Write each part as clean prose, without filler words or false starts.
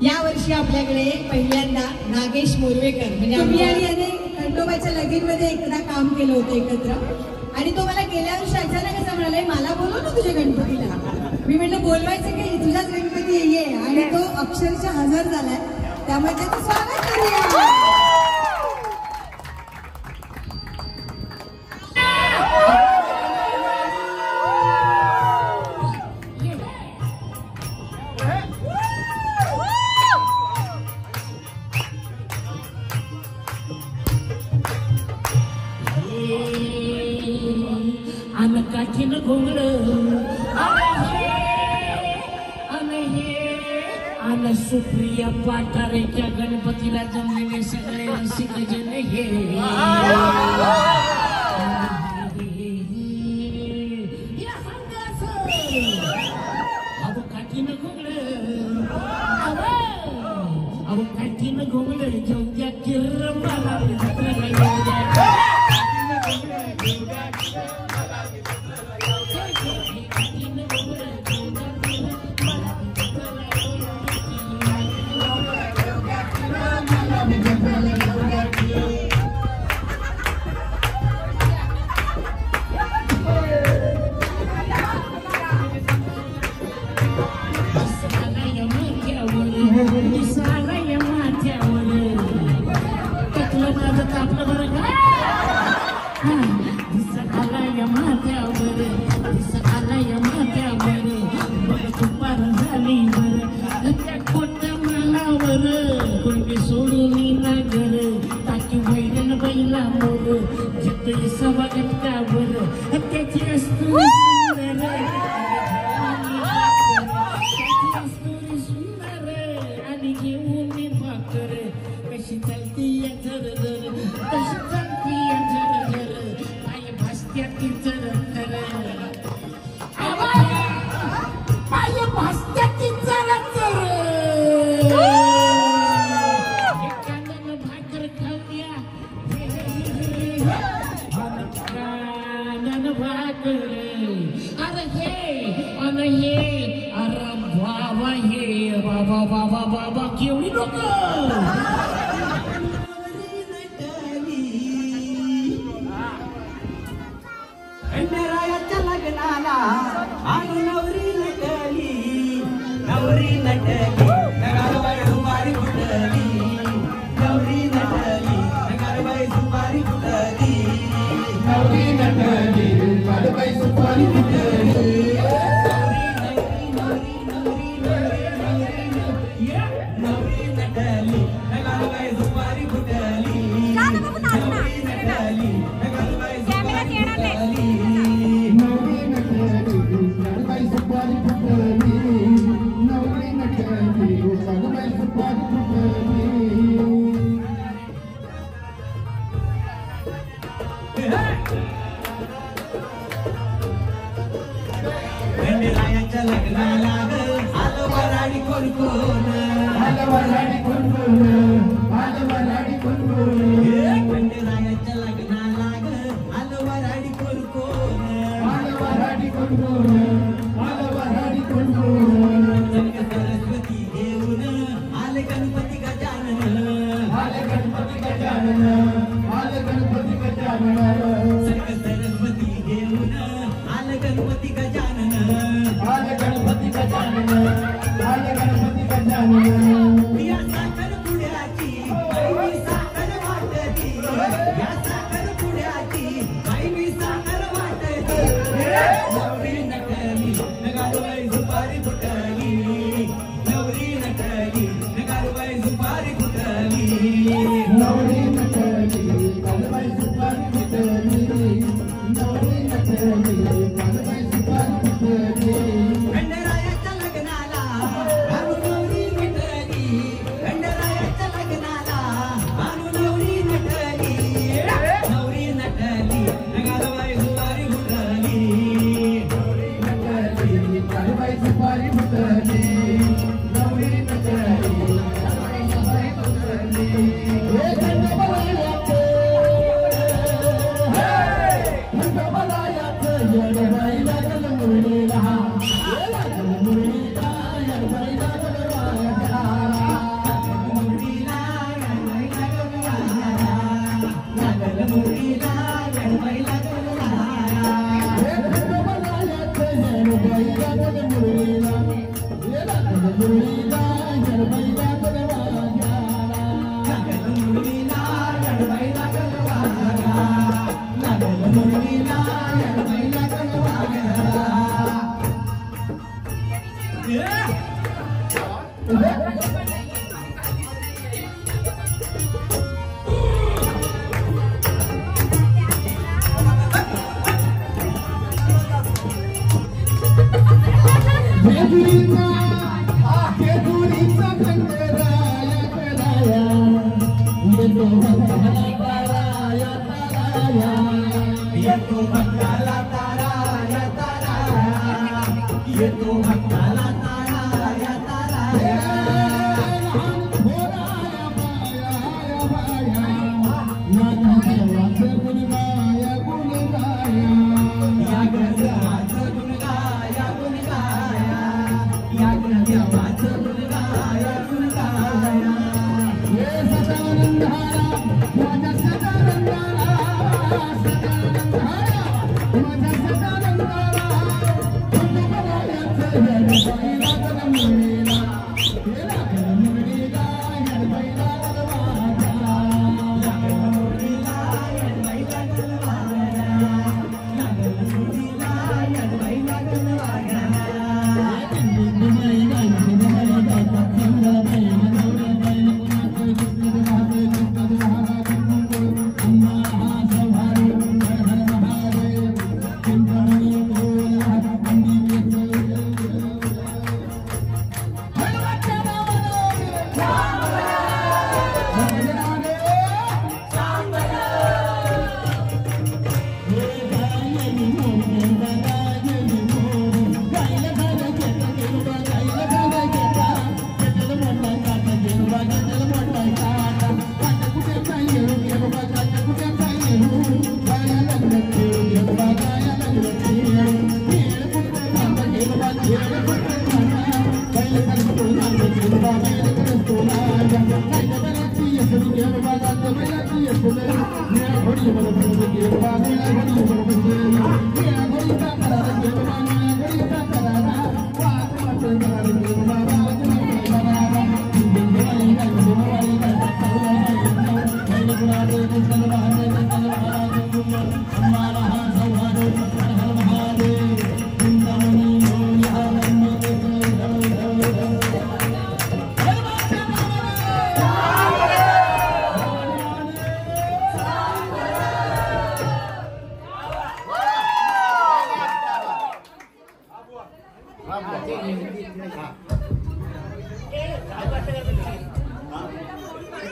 या वर्षी आपल्याकडे पहिल्यांदा नागेश मोरवेकर म्हणजे आम्ही आणि याने खंडोबाच्या लगीनमध्ये एकदा काम केलं होतं एकत्र आणि तो मला गेल्या वर्षी अचानक असं म्हणाले मला बोलव ना तुझ्या गणपतीला. मी म्हटलं बोलवायचं की तुझाच गणपती ये आणि तो अक्षरशः हजर झालाय त्यामुळे त्याचं स्वागत करूया. काठीनं घोंगडं आणि सुप्रिया पाठारेच्या गणपतीला जमलेले सगळे रसिक जन हे अहो काठीनं घोंगडं अहो काठीनं घोंगडं घेऊन द्या किर्र मला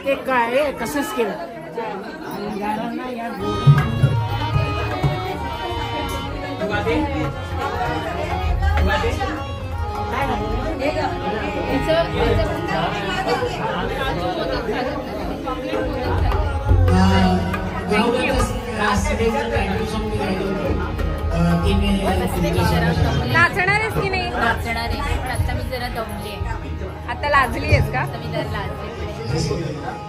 ते काय कसंच केलं नाचणारेस की नाही? नाचणार आहे. आता मी जरा दमली आहे. आता लाजली आहेस का? आता मी जरा लाजले.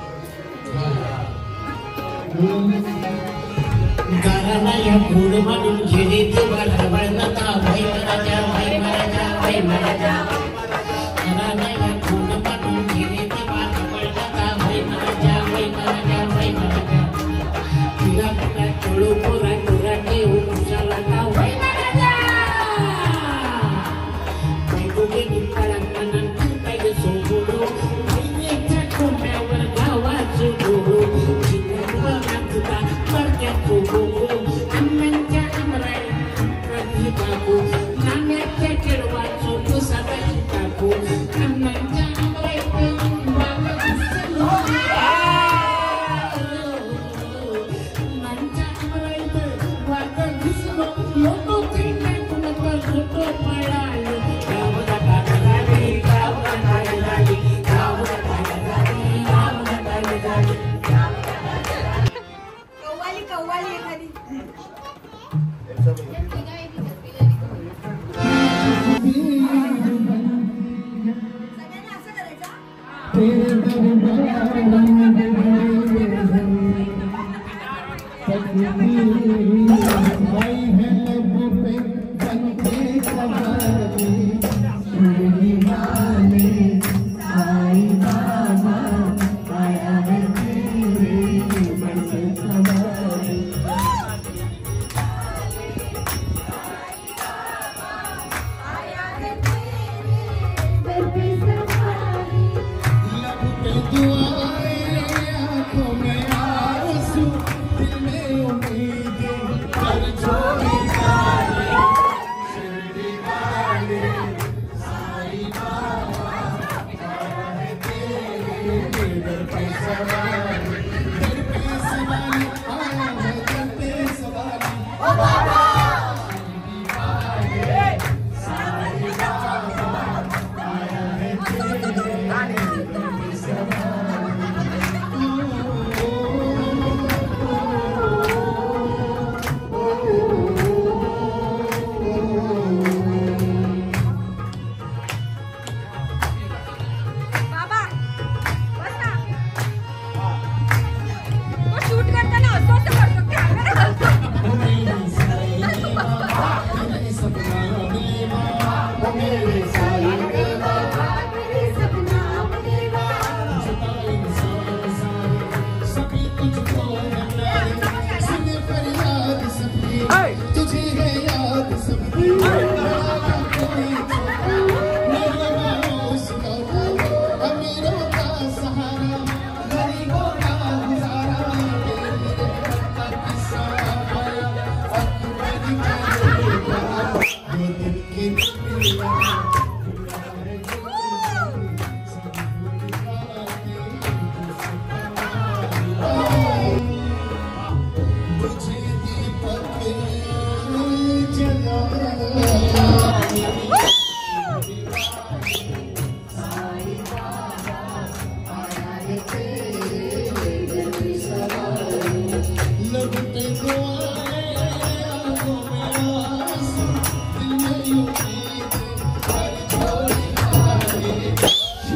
गाराला या फूड म्हणून घेणे तेव्हा ढवळता भाई मराजा भाई मराजा भाई मराजा गाराला या फूड म्हणून घेणे तेव्हा ढवळता भाई मराजा भाई मराजा भाई मराजा तुला तुला चोळू पोरा टोरा ठेवू उशाला का भाई मराजा तुझे निकाळांना नंतर काही सोडू भाईच्या कोंड्यावर गावाचं गोडू Thank you.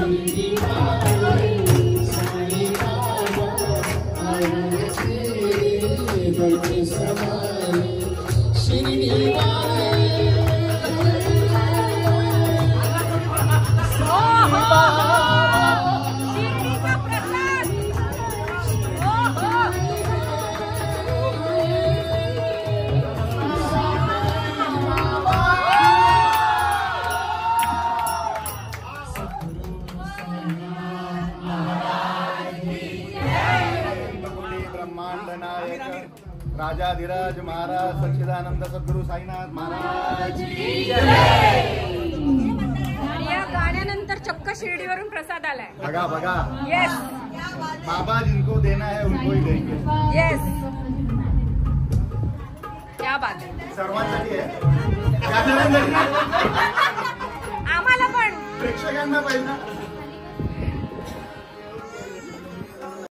शिरडी वाले साई बाबा आए थे बैठे सवारे शिरडी वाले राजाधिराज महाराज सच्चिदानंद सद्गुरु साईनाथ महाराज या गाण्यानंतर चक्क शिर्डीवरून प्रसाद आलाय. बघा बघा येस बाबा जिनको देना है उनको ही देंगे. येस क्या बात आहे. सर्वांसाठी आहे आम्हाला पण प्रेक्षकांना पाहिजे.